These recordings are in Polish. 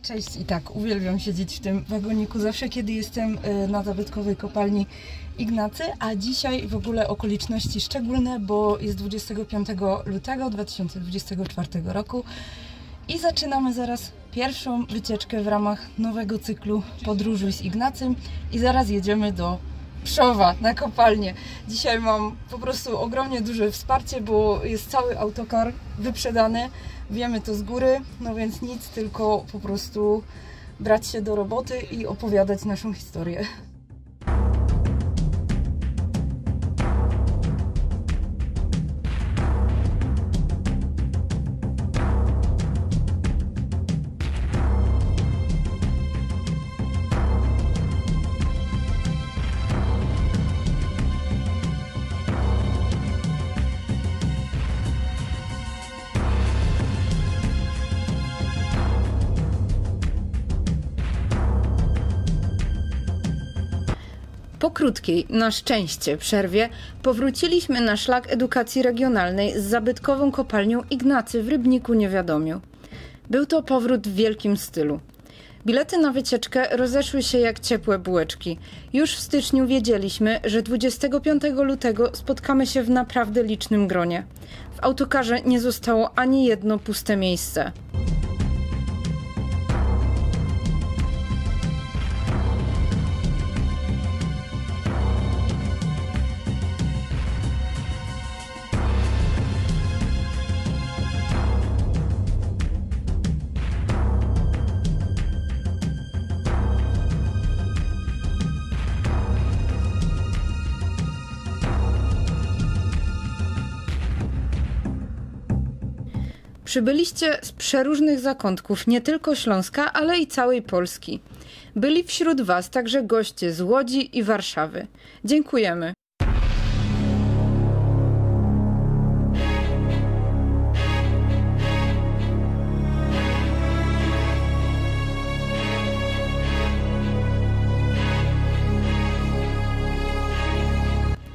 Cześć i tak, uwielbiam siedzieć w tym wagoniku zawsze, kiedy jestem na zabytkowej kopalni Ignacy, a dzisiaj w ogóle okoliczności szczególne, bo jest 25 lutego 2024 roku i zaczynamy zaraz pierwszą wycieczkę w ramach nowego cyklu Podróżuj z Ignacym i zaraz jedziemy do Pszowa na kopalnię. Dzisiaj mam po prostu ogromnie duże wsparcie, bo jest cały autokar wyprzedany. Wiemy to z góry, no więc nic, tylko po prostu brać się do roboty i opowiadać naszą historię. Po krótkiej, na szczęście, przerwie powróciliśmy na szlak edukacji regionalnej z zabytkową kopalnią Ignacy w Rybniku Niewiadomiu. Był to powrót w wielkim stylu. Bilety na wycieczkę rozeszły się jak ciepłe bułeczki. Już w styczniu wiedzieliśmy, że 25 lutego spotkamy się w naprawdę licznym gronie. W autokarze nie zostało ani jedno puste miejsce. Przybyliście z przeróżnych zakątków nie tylko Śląska, ale i całej Polski. Byli wśród Was także goście z Łodzi i Warszawy. Dziękujemy.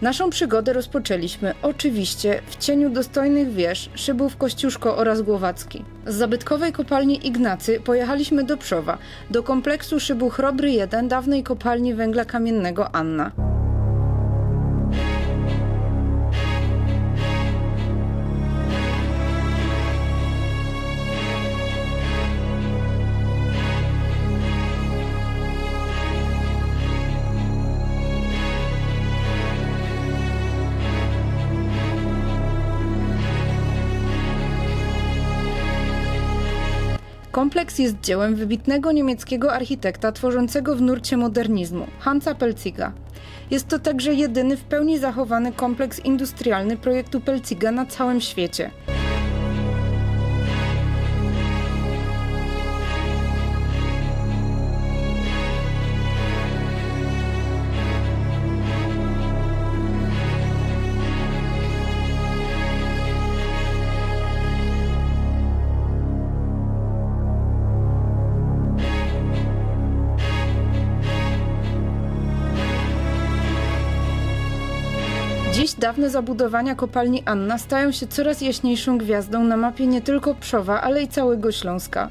Naszą przygodę rozpoczęliśmy oczywiście w cieniu dostojnych wież Szybów, Kościuszko oraz Głowacki. Z zabytkowej kopalni Ignacy pojechaliśmy do Pszowa, do kompleksu Szybu Chrobry 1 dawnej kopalni węgla kamiennego Anna. Kompleks jest dziełem wybitnego niemieckiego architekta tworzącego w nurcie modernizmu, Hansa Pelziga. Jest to także jedyny w pełni zachowany kompleks industrialny projektu Pelziga na całym świecie. Dziś dawne zabudowania kopalni Anna stają się coraz jaśniejszą gwiazdą na mapie nie tylko Pszowa, ale i całego Śląska.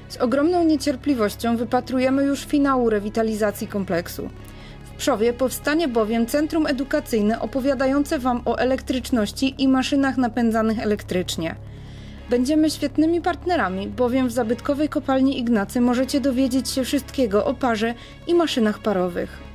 Z ogromną niecierpliwością wypatrujemy już finału rewitalizacji kompleksu. W Pszowie powstanie bowiem centrum edukacyjne opowiadające Wam o elektryczności i maszynach napędzanych elektrycznie. Będziemy świetnymi partnerami, bowiem w zabytkowej kopalni Ignacy możecie dowiedzieć się wszystkiego o parze i maszynach parowych.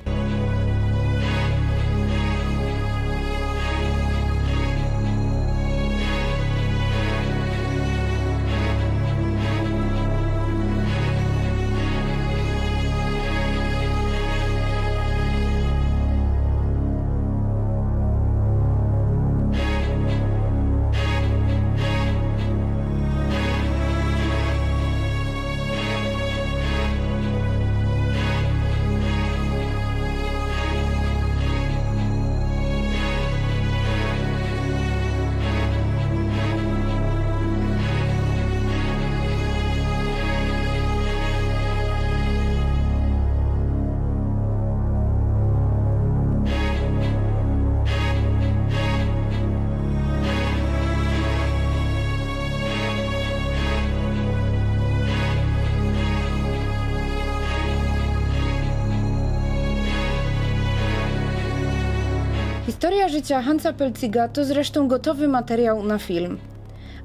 Historia życia Hansa Pelziga to zresztą gotowy materiał na film.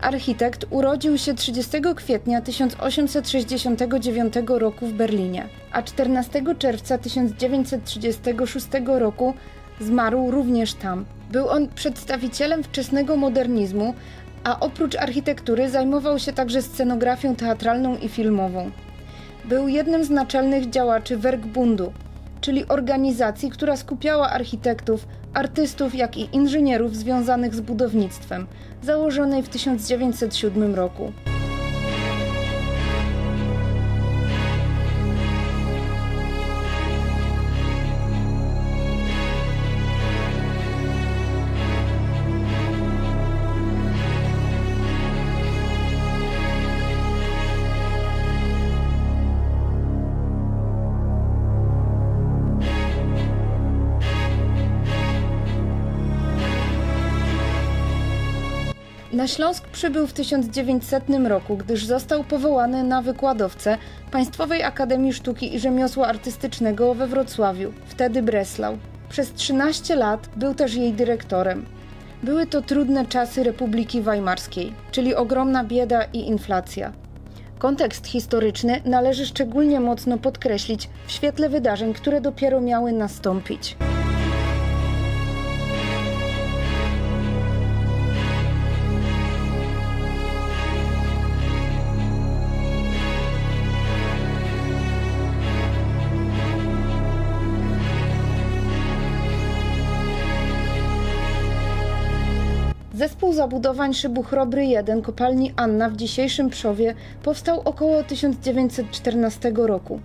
Architekt urodził się 30 kwietnia 1869 roku w Berlinie, a 14 czerwca 1936 roku zmarł również tam. Był on przedstawicielem wczesnego modernizmu, a oprócz architektury zajmował się także scenografią teatralną i filmową. Był jednym z naczelnych działaczy Werkbundu, czyli organizacji, która skupiała architektów, artystów, jak i inżynierów związanych z budownictwem, założonej w 1907 roku. Na Śląsk przybył w 1900 roku, gdyż został powołany na wykładowcę Państwowej Akademii Sztuki i Rzemiosła Artystycznego we Wrocławiu, wtedy Breslau. Przez 13 lat był też jej dyrektorem. Były to trudne czasy Republiki Weimarskiej, czyli ogromna bieda i inflacja. Kontekst historyczny należy szczególnie mocno podkreślić w świetle wydarzeń, które dopiero miały nastąpić. Zespół zabudowań szybu Chrobry 1 kopalni Anna w dzisiejszym Przowie powstał około 1914 roku.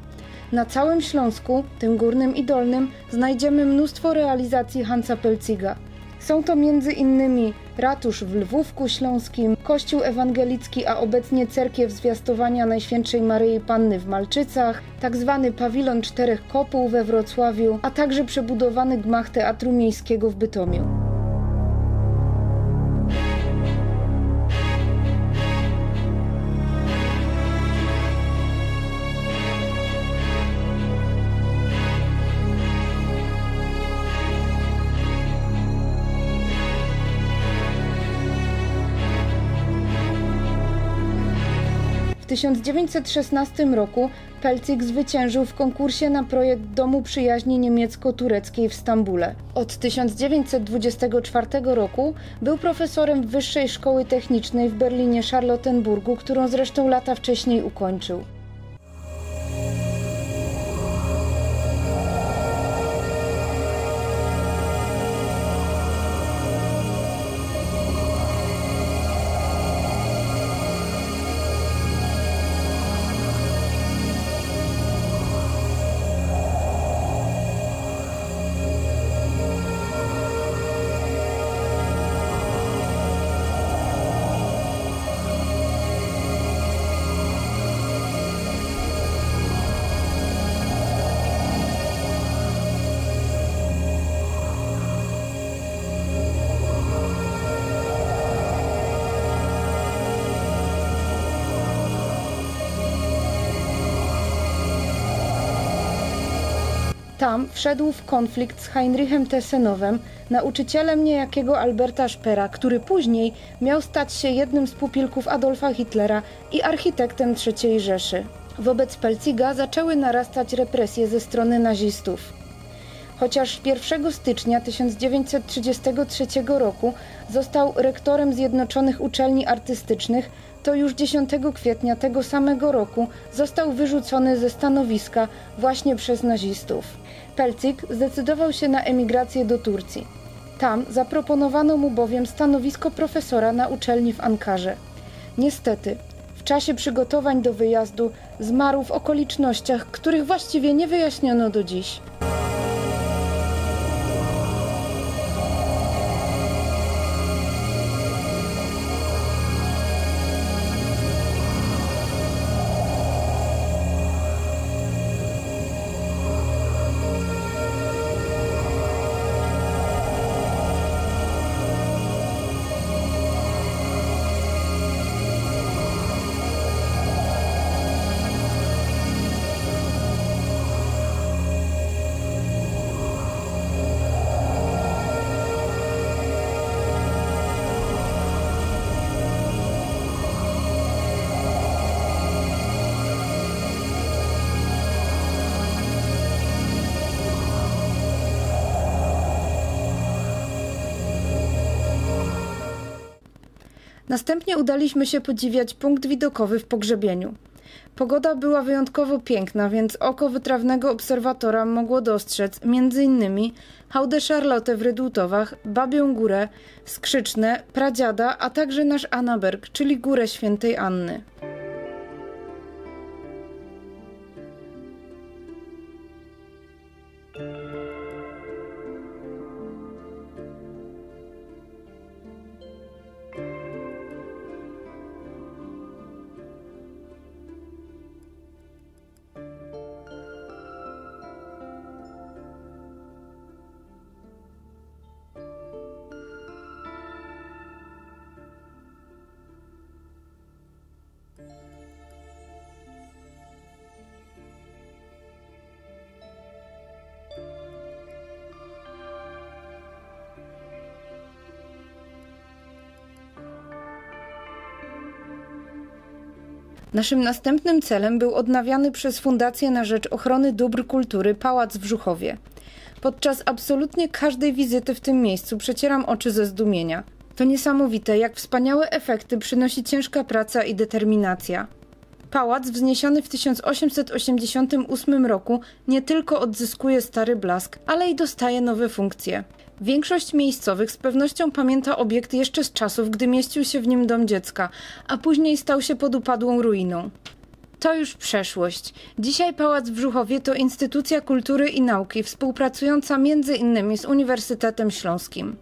Na całym Śląsku, tym górnym i dolnym, znajdziemy mnóstwo realizacji Hansa Pelziga. Są to m.in. ratusz w Lwówku Śląskim, kościół ewangelicki, a obecnie cerkiew Zwiastowania Najświętszej Maryi Panny w Malczycach, tzw. pawilon 4 kopuł we Wrocławiu, a także przebudowany gmach Teatru Miejskiego w Bytomiu. W 1916 roku Pelzig zwyciężył w konkursie na projekt Domu Przyjaźni Niemiecko-Tureckiej w Stambule. Od 1924 roku był profesorem Wyższej Szkoły Technicznej w Berlinie-Charlottenburgu, którą zresztą lata wcześniej ukończył. Tam wszedł w konflikt z Heinrichem Tessenowem, nauczycielem niejakiego Alberta Speera, który później miał stać się jednym z pupilków Adolfa Hitlera i architektem III Rzeszy. Wobec Pelziga zaczęły narastać represje ze strony nazistów. Chociaż 1 stycznia 1933 roku został rektorem Zjednoczonych Uczelni Artystycznych, to już 10 kwietnia tego samego roku został wyrzucony ze stanowiska właśnie przez nazistów. Pelzig zdecydował się na emigrację do Turcji. Tam zaproponowano mu bowiem stanowisko profesora na uczelni w Ankarze. Niestety, w czasie przygotowań do wyjazdu zmarł w okolicznościach, których właściwie nie wyjaśniono do dziś. Następnie udaliśmy się podziwiać punkt widokowy w Pogrzebieniu. Pogoda była wyjątkowo piękna, więc oko wytrawnego obserwatora mogło dostrzec m.in. hałdę Charlotte w Rydultowach, Babią Górę, Skrzyczne, Pradziada, a także nasz Annaberg, czyli Górę Świętej Anny. Naszym następnym celem był odnawiany przez Fundację na rzecz Ochrony Dóbr Kultury Pałac w Żuchowie. Podczas absolutnie każdej wizyty w tym miejscu przecieram oczy ze zdumienia. To niesamowite, jak wspaniałe efekty przynosi ciężka praca i determinacja. Pałac wzniesiony w 1888 roku nie tylko odzyskuje stary blask, ale i dostaje nowe funkcje. Większość miejscowych z pewnością pamięta obiekt jeszcze z czasów, gdy mieścił się w nim dom dziecka, a później stał się podupadłą ruiną. To już przeszłość. Dzisiaj Pałac w Żuchowie to instytucja kultury i nauki, współpracująca m.in. z Uniwersytetem Śląskim.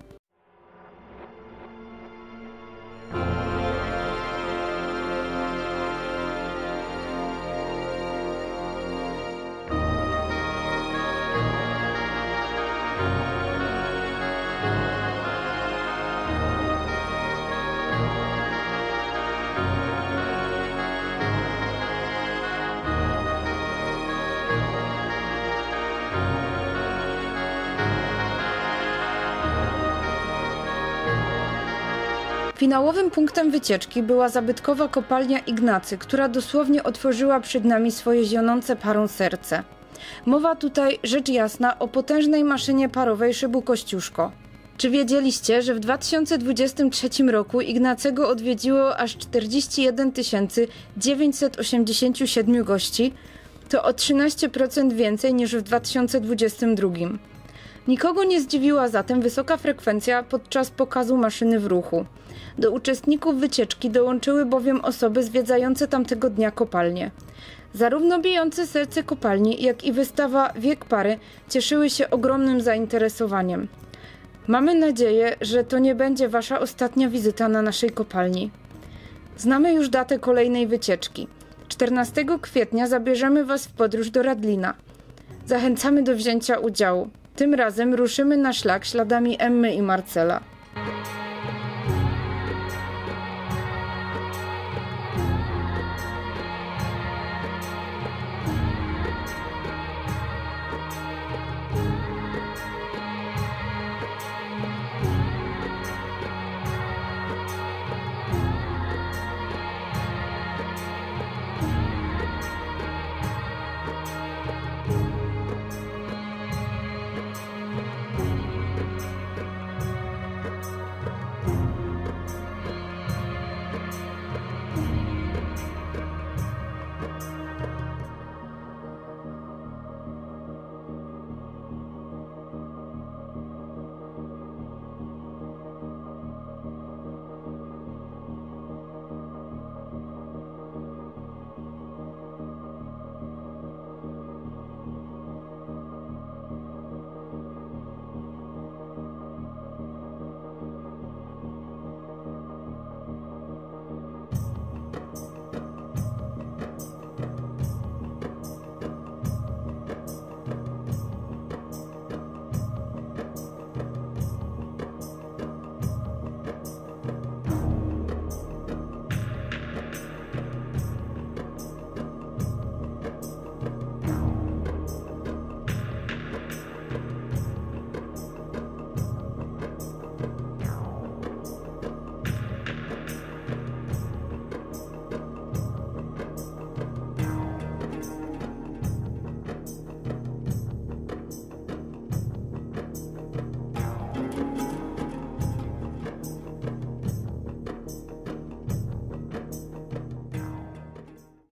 Finałowym punktem wycieczki była zabytkowa kopalnia Ignacy, która dosłownie otworzyła przed nami swoje zionące parą serce. Mowa tutaj, rzecz jasna, o potężnej maszynie parowej szybu Kościuszko. Czy wiedzieliście, że w 2023 roku Ignacego odwiedziło aż 41 987 gości? To o 13% więcej niż w 2022. Nikogo nie zdziwiła zatem wysoka frekwencja podczas pokazu maszyny w ruchu. Do uczestników wycieczki dołączyły bowiem osoby zwiedzające tamtego dnia kopalnię. Zarówno bijące serce kopalni, jak i wystawa Wiek Pary cieszyły się ogromnym zainteresowaniem. Mamy nadzieję, że to nie będzie wasza ostatnia wizyta na naszej kopalni. Znamy już datę kolejnej wycieczki. 14 kwietnia zabierzemy was w podróż do Radlina. Zachęcamy do wzięcia udziału. Tym razem ruszymy na szlak śladami Emmy i Marcela.